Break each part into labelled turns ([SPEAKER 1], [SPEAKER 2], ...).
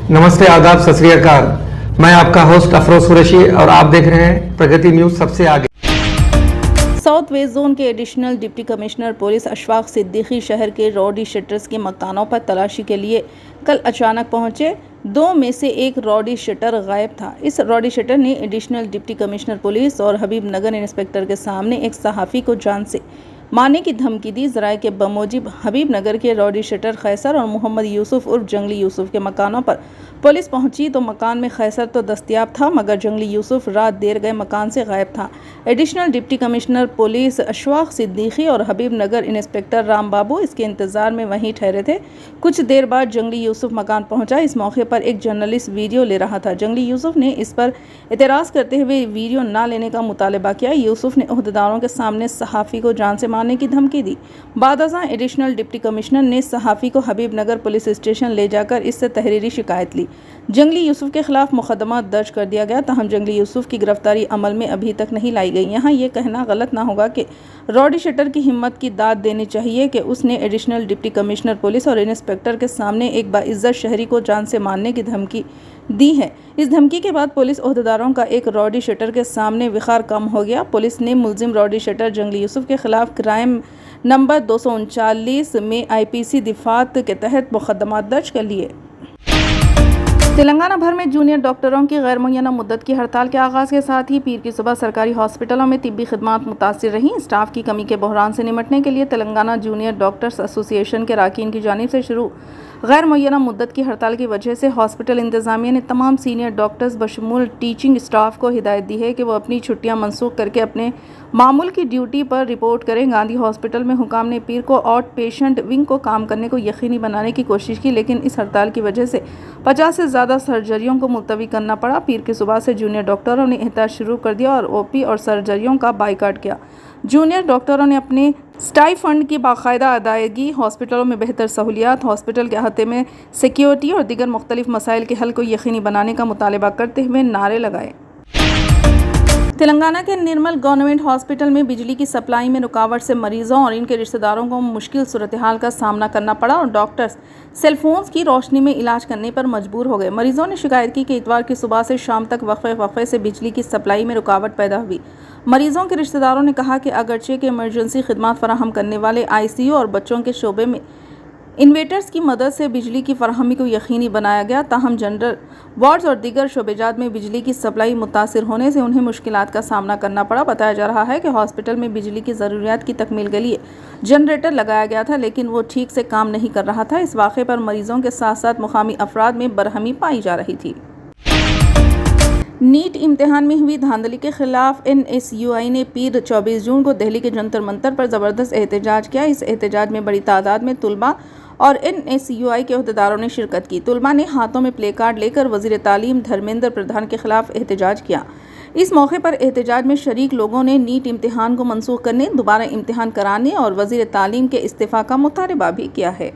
[SPEAKER 1] नमस्ते, आदाब, सत श्री अकाल। मैं आपका होस्ट अफरोज कुरैशी और आप देख रहे हैं प्रगति न्यूज सबसे आगे।
[SPEAKER 2] साउथ वेस्ट जोन के additional deputy commissioner police Ashfaq Siddiqui शहर के रॉडी शटर्स के मकानों पर तलाशी के लिए कल अचानक पहुंचे। दो में से एक रॉडी शटर गायब था। इस रॉडी शटर ने एडिशनल डिप्टी कमिश्नर पुलिस और हबीब नगर इंस्पेक्टर के सामने एक सहाफ़ी को जान से मारने की धमकी दी। ज़राए के बमूजिब हबीब नगर के रॉडी शटर खैसर और मोहम्मद यूसुफ उर्फ जंगली यूसुफ के मकानों पर पुलिस पहुंची तो मकान में खैसर तो दस्तयाब था, मगर जंगली यूसुफ रात देर गए मकान से गायब था। Additional deputy commissioner police Ashfaq Siddiqui और हबीब नगर इंस्पेक्टर राम बाबू इसके इंतज़ार में वहीं ठहरे थे। कुछ देर बाद जंगली यूसुफ मकान पहुंचा। इस मौके पर एक जर्नलिस्ट वीडियो ले रहा था। जंगली यूसुफ ने इस पर एतराज़ करते हुए वीडियो ना लेने का मुतालबा किया। यूसुफ ने ओहदेदारों के सामने सहाफ़ी को जान से मारने की धमकी दी। बादअज़ां एडिशनल डिप्टी कमिश्नर ने सहाफ़ी को हबीब नगर पुलिस स्टेशन ले जाकर इससे तहरीरी शिकायत ली। जंगली यूसुफ के खिलाफ मुकदमा दर्ज कर दिया गया, ताहम जंगली यूसुफ की गिरफ्तारी अमल में अभी तक नहीं लाई गई। यहाँ ये कहना गलत ना होगा कि रॉडी शटर की हिम्मत की दाद देनी चाहिए कि उसने एडिशनल डिप्टी कमिश्नर पुलिस और इंस्पेक्टर के सामने एक बाइज्जत शहरी को जान से मारने की धमकी दी है। इस धमकी के बाद पुलिस ओहदेदारों का एक रॉडी शटर के सामने विखार कम हो गया। पुलिस ने मुलजिम रॉडी शटर जंगली यूसुफ के खिलाफ क्राइम नंबर 239 में IPC दिफात के तहत मुकदमा दर्ज कर लिए। तेलंगाना भर में जूनियर डॉक्टरों की गैर मुअय्यना मुद्दत की हड़ताल के आगाज़ के साथ ही पीर की सुबह सरकारी हॉस्पिटलों में तिब्बी खिदमात मुतासिर रहीं। स्टाफ की कमी के बहरान से निमटने के लिए तेलंगाना जूनियर डॉक्टर्स एसोसिएशन के अरकान की जानिब से शुरू गैर मुअय्यना मुद्दत की हड़ताल की वजह से हॉस्पिटल इंतज़ामिया ने तमाम सीनियर डॉक्टर्स बशमूल टीचिंग स्टाफ को हिदायत दी है कि वो अपनी छुट्टियां मनसूख करके अपने मामूल की ड्यूटी पर रिपोर्ट करें। गांधी हॉस्पिटल में हुकाम ने पीर को आउट पेशेंट विंग को काम करने को यकीनी बनाने की कोशिश की, लेकिन इस हड़ताल की वजह से 50 से ज़्यादा सर्जरियों को मुलतवी करना पड़ा। पीर की सुबह से जूनियर डॉक्टरों ने एहतजाज शुरू कर दिया और OP और सर्जरियों का बाइकाट किया। जूनियर डॉक्टरों ने अपने स्टाइफंड की बाकायदा अदायगी, हॉस्पिटलों में बेहतर सहूलियात, हॉस्पिटल के अहाते में सिक्योरिटी और दीगर मुख्तलिफ मसाइल के हल को यकीनी बनाने का मुतालबा करते हुए नारे लगाए। तेलंगाना के निर्मल गवर्नमेंट हॉस्पिटल में बिजली की सप्लाई में रुकावट से मरीजों और इनके रिश्तेदारों को मुश्किल सूरत हाल का सामना करना पड़ा और डॉक्टर्स सेलफोन्स की रोशनी में इलाज करने पर मजबूर हो गए। मरीजों ने शिकायत की कि इतवार की सुबह से शाम तक वक्फे से बिजली की सप्लाई में रुकावट पैदा हुई। मरीजों के रिश्तेदारों ने कहा कि अगरचे के इमरजेंसी खिदमत फराहम करने वाले ICU और बच्चों के शोबे में इन्वेटर्स की मदद से बिजली की फराहमी को यकीनी बनाया गया, ताहम जनरल वार्ड्स और दीगर शोबेजात में बिजली की सप्लाई मुतासिर होने से उन्हें मुश्किलात का सामना करना पड़ा। बताया जा रहा है कि हॉस्पिटल में बिजली की ज़रूरियात की तकमील के लिए जनरेटर लगाया गया था, लेकिन वो ठीक से काम नहीं कर रहा था। इस वाक़े पर मरीजों के साथ साथ मुकामी अफराद में बरहमी पाई जा रही थी। नीट इम्तिहान में हुई धांधली के खिलाफ NSUI ने पीर 24 जून को दिल्ली के जंतर मंतर पर ज़बरदस्त एहतजाज किया। इस एहतजाज में बड़ी तादाद में तुलबा और NSUI के अहदेदारों ने शिरकत की। तुलबा ने हाथों में प्ले कार्ड लेकर वज़ीर तालीम धर्मेंद्र प्रधान के खिलाफ एहतजाज किया। इस मौके पर एहतजाज में शरीक लोगों ने नीट इम्तिहान को मनसूख करने, दोबारा इम्तिहान कराने और वज़ीर तालीम के इस्तीफ़ा का मुतालबा भी किया है।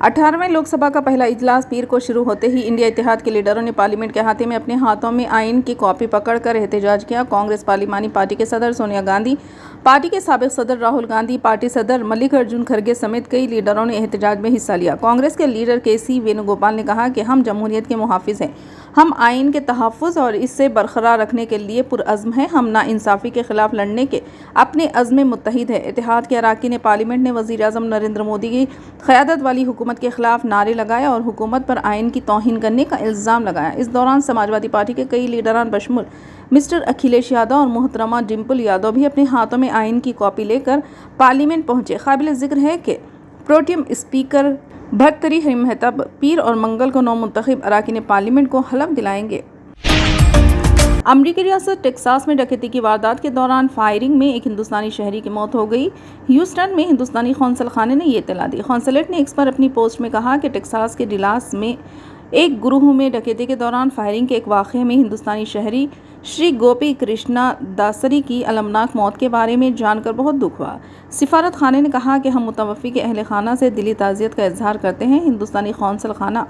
[SPEAKER 2] 18वें लोकसभा का पहला इजलास पीर को शुरू होते ही इंडिया इत्तेहाद के लीडरों ने पार्लियामेंट के अहाते में अपने हाथों में आइन की कॉपी पकड़कर एहतजाज किया। कांग्रेस पार्लिमानी पार्टी के सदर सोनिया गांधी, पार्टी के साबिक सदर राहुल गांधी, पार्टी सदर मल्लिकार्जुन खड़गे समेत कई लीडरों ने एहतजाज में हिस्सा लिया। कांग्रेस के लीडर KC वेणुगोपाल ने कहा कि हम जमहूरियत के मुहाफिज हैं, हम आइन के तहफ़्फ़ुज़ और इससे बरकरार रखने के लिए पुरअज़्म हैं, हम नाइंसाफ़ी के खिलाफ लड़ने के अपने अज़्म में मुत्तहिद है। इत्तेहाद के अरकान पार्लियामेंट ने वज़ीर आज़म नरेंद्र मोदी की क़यादत वाली हुकूमत के खिलाफ नारे लगाए और हुकूमत पर आइन की तौहीन करने का इल्ज़ाम लगाया। इस दौरान समाजवादी पार्टी के कई लीडरान बशमुल मिस्टर अखिलेश यादव और मोहतरमा डिम्पल यादव भी अपने हाथों में आइन की कॉपी लेकर पार्लियामेंट पहुंचे। काबिल ज़िक्र है कि प्रोटेम स्पीकर भर्तरी मेहताब पीर और मंगल को नौमुंतखब अरकान पार्लियामेंट को हलफ दिलाएंगे। अमरीकी रियासत टेक्सास में डकैती की वारदात के दौरान फायरिंग में एक हिंदुस्तानी शहरी की मौत हो गई। ह्यूस्टन में हिंदुस्तानी कौंसल खाने ने यह इत्तला दी। कौंसलेट ने एक्स पर अपनी पोस्ट में कहा कि टेक्सास के डिलास में एक गुरूह में डकैती के दौरान फायरिंग के एक वाक़े में हिंदुस्तानी शहरी श्री गोपी कृष्णा दासरी की अलमनाक मौत के बारे में जानकर बहुत दुख हुआ। सिफारत खाने ने कहा कि हम मुतवफ़्फ़ी के अहल खाना से दिली ताज़ियत का इजहार करते हैं। हिंदुस्तानी कौंसल खाना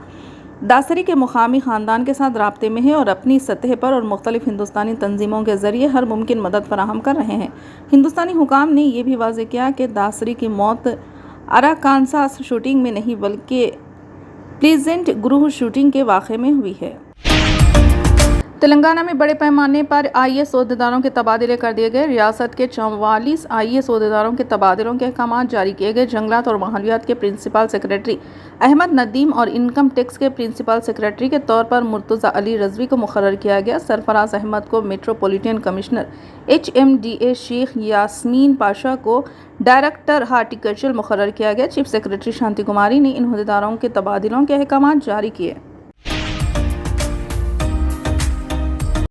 [SPEAKER 2] दासरी के मुकामी ख़ानदान के साथ राब्ते में है और अपनी सतह पर और मुख्तलिफ हिंदुस्तानी तंजीमों के ज़रिए हर मुमकिन मदद फराहम कर रहे हैं। हिंदुस्तानी हुकाम ने यह भी वाज़ेह किया कि दासरी की मौत अराकानसास शूटिंग में नहीं बल्कि प्लीजेंट गृह शूटिंग के वाक़े में हुई है। तेलंगाना में बड़े पैमाने पर आईएएस ओहदेदारों के तबादले कर दिए गए। रियासत के 44 आईएएस ओहदेदारों के तबादलों के अहकाम जारी किए गए। जंगलात और माहौलियात के प्रिंसिपल सेक्रेटरी अहमद नदीम और इनकम टैक्स के प्रिंसिपल सेक्रेटरी के तौर पर मुर्तज़ा अली रजवी को मुकर्रर किया गया। सरफराज अहमद को metropolitan commissioner HMDA, Sheikh Yasmeen Pasha को डायरेक्टर हार्टिकल्चर मुकर्रर किया गया। चीफ सेक्रेटरी शांति कुमारी ने इन ओहदेदारों के तबादलों के अहकाम जारी किए।